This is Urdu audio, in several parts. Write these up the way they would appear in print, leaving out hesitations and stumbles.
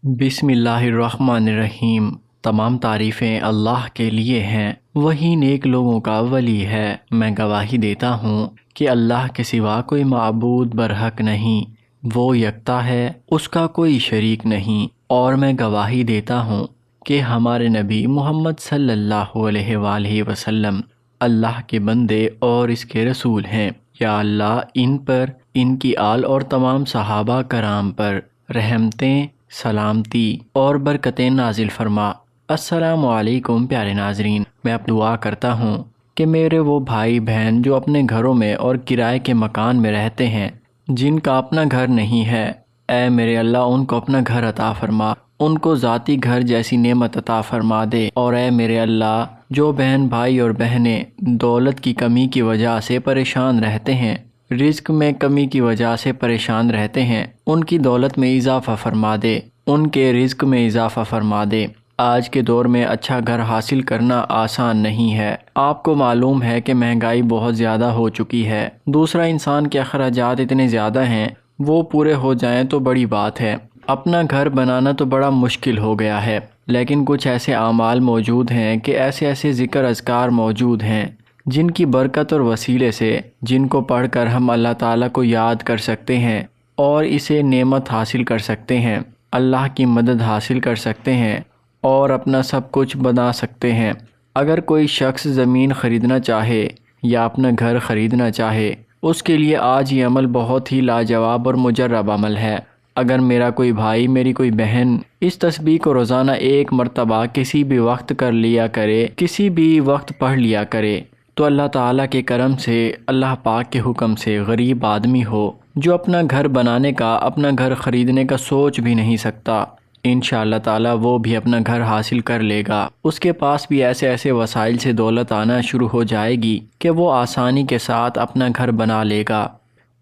بسم اللہ الرحمن الرحیم۔ تمام تعریفیں اللہ کے لیے ہیں، وہی نیک لوگوں کا ولی ہے۔ میں گواہی دیتا ہوں کہ اللہ کے سوا کوئی معبود برحق نہیں، وہ یکتا ہے، اس کا کوئی شریک نہیں۔ اور میں گواہی دیتا ہوں کہ ہمارے نبی محمد صلی اللہ علیہ وآلہ وسلم اللہ کے بندے اور اس کے رسول ہیں۔ یا اللہ ان پر، ان کی آل اور تمام صحابہ کرام پر رحمتیں، سلامتی اور برکتیں نازل فرما۔ السلام علیکم پیارے ناظرین، میں اب دعا کرتا ہوں کہ میرے وہ بھائی بہن جو اپنے گھروں میں اور کرائے کے مکان میں رہتے ہیں، جن کا اپنا گھر نہیں ہے، اے میرے اللہ ان کو اپنا گھر عطا فرما، ان کو ذاتی گھر جیسی نعمت عطا فرما دے۔ اور اے میرے اللہ جو بہن بھائی اور بہنیں دولت کی کمی کی وجہ سے پریشان رہتے ہیں، رزق میں کمی کی وجہ سے پریشان رہتے ہیں، ان کی دولت میں اضافہ فرما دے، ان کے رزق میں اضافہ فرما دے۔ آج کے دور میں اچھا گھر حاصل کرنا آسان نہیں ہے۔ آپ کو معلوم ہے کہ مہنگائی بہت زیادہ ہو چکی ہے۔ دوسرا، انسان کے اخراجات اتنے زیادہ ہیں، وہ پورے ہو جائیں تو بڑی بات ہے۔ اپنا گھر بنانا تو بڑا مشکل ہو گیا ہے، لیکن کچھ ایسے اعمال موجود ہیں کہ ایسے ذکر اذکار موجود ہیں جن کی برکت اور وسیلے سے، جن کو پڑھ کر ہم اللہ تعالیٰ کو یاد کر سکتے ہیں اور اسے نعمت حاصل کر سکتے ہیں، اللہ کی مدد حاصل کر سکتے ہیں اور اپنا سب کچھ بنا سکتے ہیں۔ اگر کوئی شخص زمین خریدنا چاہے یا اپنا گھر خریدنا چاہے، اس کے لیے آج یہ عمل بہت ہی لاجواب اور مجرب عمل ہے۔ اگر میرا کوئی بھائی، میری کوئی بہن اس تسبیح کو روزانہ ایک مرتبہ کسی بھی وقت کر لیا کرے، کسی بھی وقت پڑھ لیا کرے، تو اللہ تعالیٰ کے کرم سے، اللہ پاک کے حکم سے، غریب آدمی ہو جو اپنا گھر بنانے کا، اپنا گھر خریدنے کا سوچ بھی نہیں سکتا، انشاءاللہ تعالیٰ وہ بھی اپنا گھر حاصل کر لے گا۔ اس کے پاس بھی ایسے وسائل سے دولت آنا شروع ہو جائے گی کہ وہ آسانی کے ساتھ اپنا گھر بنا لے گا۔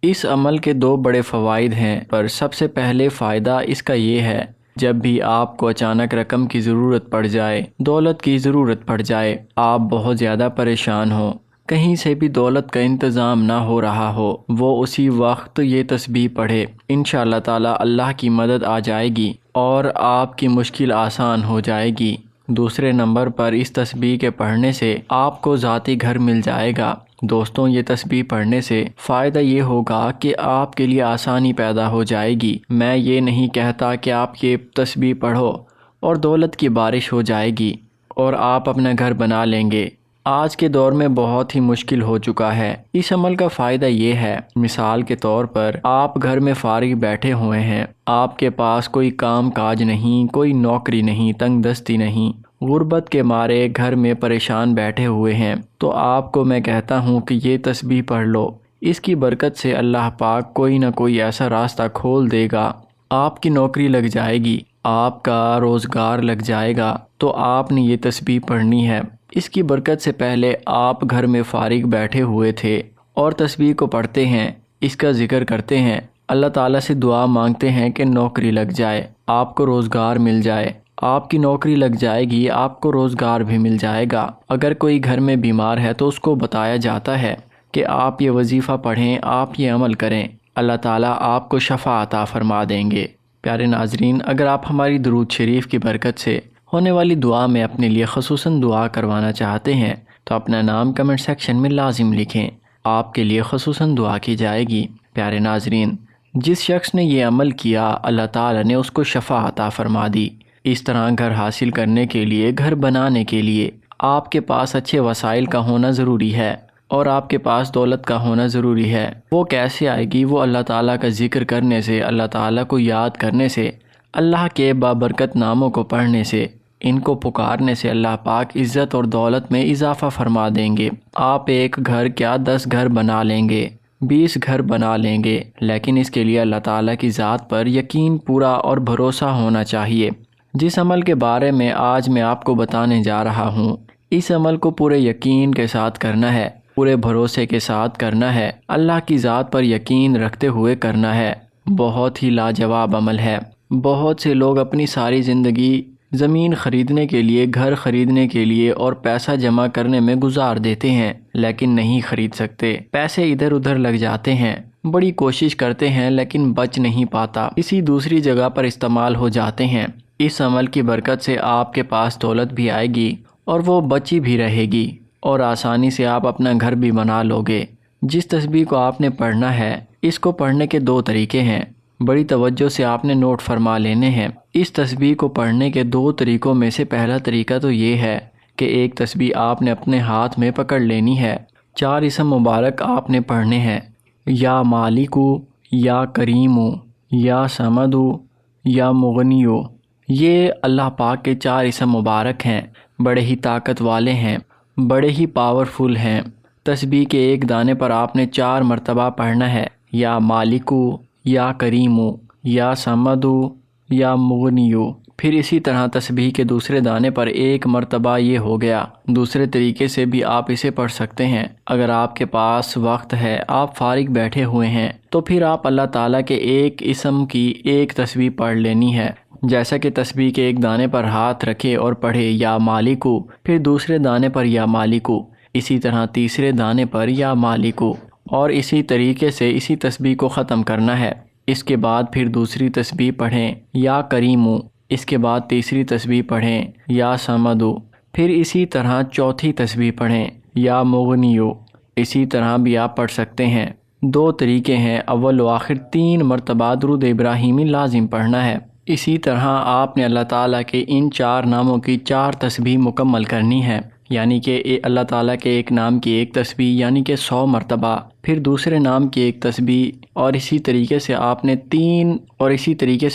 اس عمل کے دو بڑے فوائد ہیں، پر سب سے پہلے فائدہ اس کا یہ ہے، جب بھی آپ کو اچانک رقم کی ضرورت پڑ جائے، دولت کی ضرورت پڑ جائے، آپ بہت زیادہ پریشان ہو، کہیں سے بھی دولت کا انتظام نہ ہو رہا ہو، وہ اسی وقت یہ تسبیح پڑھے، انشاءاللہ تعالی اللہ کی مدد آ جائے گی اور آپ کی مشکل آسان ہو جائے گی۔ دوسرے نمبر پر اس تسبیح کے پڑھنے سے آپ کو ذاتی گھر مل جائے گا۔ دوستوں، یہ تسبیح پڑھنے سے فائدہ یہ ہوگا کہ آپ کے لیے آسانی پیدا ہو جائے گی۔ میں یہ نہیں کہتا کہ آپ یہ تسبیح پڑھو اور دولت کی بارش ہو جائے گی اور آپ اپنا گھر بنا لیں گے۔ آج کے دور میں بہت ہی مشکل ہو چکا ہے۔ اس عمل کا فائدہ یہ ہے، مثال کے طور پر آپ گھر میں فارغ بیٹھے ہوئے ہیں، آپ کے پاس کوئی کام کاج نہیں، کوئی نوکری نہیں، تنگ دستی نہیں، غربت کے مارے گھر میں پریشان بیٹھے ہوئے ہیں، تو آپ کو میں کہتا ہوں کہ یہ تسبیح پڑھ لو۔ اس کی برکت سے اللہ پاک کوئی نہ کوئی ایسا راستہ کھول دے گا، آپ کی نوکری لگ جائے گی، آپ کا روزگار لگ جائے گا۔ تو آپ نے یہ تسبیح پڑھنی ہے۔ اس کی برکت سے پہلے آپ گھر میں فارغ بیٹھے ہوئے تھے اور تسبیح کو پڑھتے ہیں، اس کا ذکر کرتے ہیں، اللہ تعالیٰ سے دعا مانگتے ہیں کہ نوکری لگ جائے، آپ کو روزگار مل جائے۔ آپ کی نوکری لگ جائے گی، آپ کو روزگار بھی مل جائے گا۔ اگر کوئی گھر میں بیمار ہے تو اس کو بتایا جاتا ہے کہ آپ یہ وظیفہ پڑھیں، آپ یہ عمل کریں، اللہ تعالیٰ آپ کو شفا عطا فرما دیں گے۔ پیارے ناظرین، اگر آپ ہماری درود شریف کی برکت سے ہونے والی دعا میں اپنے لیے خصوصاً دعا کروانا چاہتے ہیں تو اپنا نام کمنٹ سیکشن میں لازم لکھیں، آپ کے لیے خصوصاً دعا کی جائے گی۔ پیارے ناظرین، جس شخص نے یہ عمل کیا، اللہ تعالیٰ نے اس کو شفا عطا فرما دی۔ اس طرح گھر حاصل کرنے کے لیے، گھر بنانے کے لیے آپ کے پاس اچھے وسائل کا ہونا ضروری ہے اور آپ کے پاس دولت کا ہونا ضروری ہے۔ وہ کیسے آئے گی؟ وہ اللہ تعالیٰ کا ذکر کرنے سے، اللہ تعالیٰ کو یاد کرنے سے، اللہ کے بابرکت ناموں کو پڑھنے سے، ان کو پکارنے سے اللہ پاک عزت اور دولت میں اضافہ فرما دیں گے۔ آپ ایک گھر کیا 10 گھر بنا لیں گے، 20 گھر بنا لیں گے، لیکن اس کے لیے اللہ تعالیٰ کی ذات پر یقین پورا اور بھروسہ ہونا چاہیے۔ جس عمل کے بارے میں آج میں آپ کو بتانے جا رہا ہوں، اس عمل کو پورے یقین کے ساتھ کرنا ہے، پورے بھروسے کے ساتھ کرنا ہے، اللہ کی ذات پر یقین رکھتے ہوئے کرنا ہے۔ بہت ہی لاجواب عمل ہے۔ بہت سے لوگ اپنی ساری زندگی زمین خریدنے کے لیے، گھر خریدنے کے لیے اور پیسہ جمع کرنے میں گزار دیتے ہیں، لیکن نہیں خرید سکتے۔ پیسے ادھر ادھر لگ جاتے ہیں، بڑی کوشش کرتے ہیں لیکن بچ نہیں پاتا، کسی دوسری جگہ پر استعمال ہو جاتے ہیں۔ اس عمل کی برکت سے آپ کے پاس دولت بھی آئے گی اور وہ بچی بھی رہے گی، اور آسانی سے آپ اپنا گھر بھی بنا لو گے۔ جس تسبیح کو آپ نے پڑھنا ہے، اس کو پڑھنے کے 2 طریقے ہیں، بڑی توجہ سے آپ نے نوٹ فرما لینے ہیں۔ اس تسبیح کو پڑھنے کے 2 طریقوں میں سے پہلا طریقہ تو یہ ہے کہ ایک تسبیح آپ نے اپنے ہاتھ میں پکڑ لینی ہے، 4 اسم مبارک آپ نے پڑھنے ہیں، یا مالکو، یا کریمو، یا سمدو، یا مغنیو۔ یہ اللہ پاک کے 4 اسم مبارک ہیں، بڑے ہی طاقت والے ہیں، بڑے ہی پاورفل ہیں۔ تسبیح کے ایک دانے پر آپ نے 4 مرتبہ پڑھنا ہے، یا مالکو، یا کریمو، یا سمدو، یا مغنیو۔ پھر اسی طرح تسبیح کے دوسرے دانے پر 1 مرتبہ یہ ہو گیا۔ دوسرے طریقے سے بھی آپ اسے پڑھ سکتے ہیں۔ اگر آپ کے پاس وقت ہے، آپ فارغ بیٹھے ہوئے ہیں، تو پھر آپ اللہ تعالیٰ کے ایک اسم کی 1 تسبیح پڑھ لینی ہے، جیسا کہ تسبیح کے ایک دانے پر ہاتھ رکھے اور پڑھے یا مالکو، پھر دوسرے دانے پر یا مالکو، اسی طرح تیسرے دانے پر یا مالکو، اور اسی طریقے سے اسی تسبیح کو ختم کرنا ہے۔ اس کے بعد پھر دوسری تسبیح پڑھیں یا کریمو، اس کے بعد تیسری تسبیح پڑھیں یا سمدو، پھر اسی طرح چوتھی تسبیح پڑھیں یا مغنیو۔ اسی طرح بھی آپ پڑھ سکتے ہیں۔ 2 طریقے ہیں، اول و آخر 3 مرتبہ درود ابراہیمی لازم پڑھنا ہے۔ اسی طرح آپ نے اللہ تعالیٰ کے ان 4 ناموں کی 4 تسبیح مکمل کرنی ہے، یعنی کہ اللہ تعالیٰ کے ایک نام کی 1 تسبیح یعنی کہ 100 مرتبہ، پھر دوسرے نام کی 1 تسبیح، اور اسی طریقے سے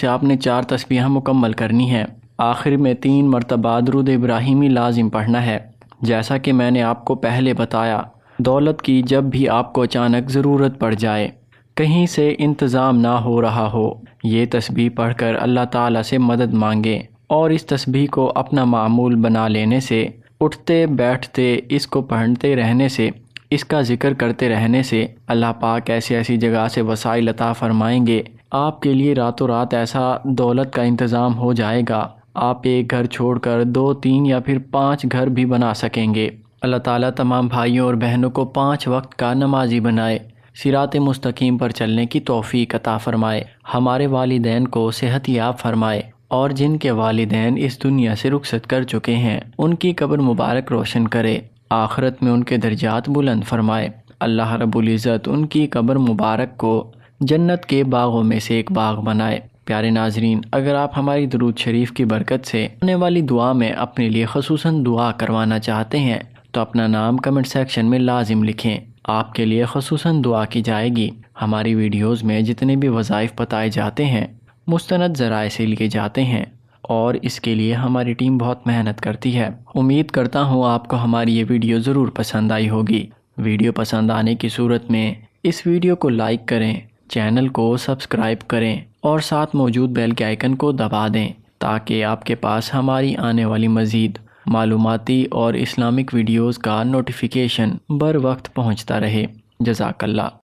آپ نے 4 تسبیحیں مکمل کرنی ہے۔ آخر میں 3 مرتبہ درود ابراہیمی لازم پڑھنا ہے۔ جیسا کہ میں نے آپ کو پہلے بتایا، دولت کی جب بھی آپ کو اچانک ضرورت پڑ جائے، کہیں سے انتظام نہ ہو رہا ہو، یہ تسبیح پڑھ کر اللہ تعالیٰ سے مدد مانگیں، اور اس تسبیح کو اپنا معمول بنا لینے سے، اٹھتے بیٹھتے اس کو پڑھتے رہنے سے، اس کا ذکر کرتے رہنے سے اللہ پاک ایسی جگہ سے وسائل عطا فرمائیں گے، آپ کے لیے راتوں رات ایسا دولت کا انتظام ہو جائے گا، آپ ایک گھر چھوڑ کر 2، 3 یا پھر 5 گھر بھی بنا سکیں گے۔ اللہ تعالیٰ تمام بھائیوں اور بہنوں کو 5 وقت کا نمازی بنائے، صراط مستقیم پر چلنے کی توفیق عطا فرمائے، ہمارے والدین کو صحت یاب فرمائے، اور جن کے والدین اس دنیا سے رخصت کر چکے ہیں ان کی قبر مبارک روشن کرے، آخرت میں ان کے درجات بلند فرمائے۔ اللہ رب العزت ان کی قبر مبارک کو جنت کے باغوں میں سے ایک باغ بنائے۔ پیارے ناظرین، اگر آپ ہماری درود شریف کی برکت سے آنے والی دعا میں اپنے لیے خصوصاً دعا کروانا چاہتے ہیں تو اپنا نام کمنٹ سیکشن میں لازم لکھیں، آپ کے لیے خصوصاً دعا کی جائے گی۔ ہماری ویڈیوز میں جتنے بھی وظائف بتائے جاتے ہیں مستند ذرائع سے لیے جاتے ہیں، اور اس کے لیے ہماری ٹیم بہت محنت کرتی ہے۔ امید کرتا ہوں آپ کو ہماری یہ ویڈیو ضرور پسند آئی ہوگی۔ ویڈیو پسند آنے کی صورت میں اس ویڈیو کو لائک کریں، چینل کو سبسکرائب کریں، اور ساتھ موجود بیل کے آئیکن کو دبا دیں تاکہ آپ کے پاس ہماری آنے والی مزید معلوماتی اور اسلامک ویڈیوز کا نوٹیفیکیشن بر وقت پہنچتا رہے۔ جزاک اللہ۔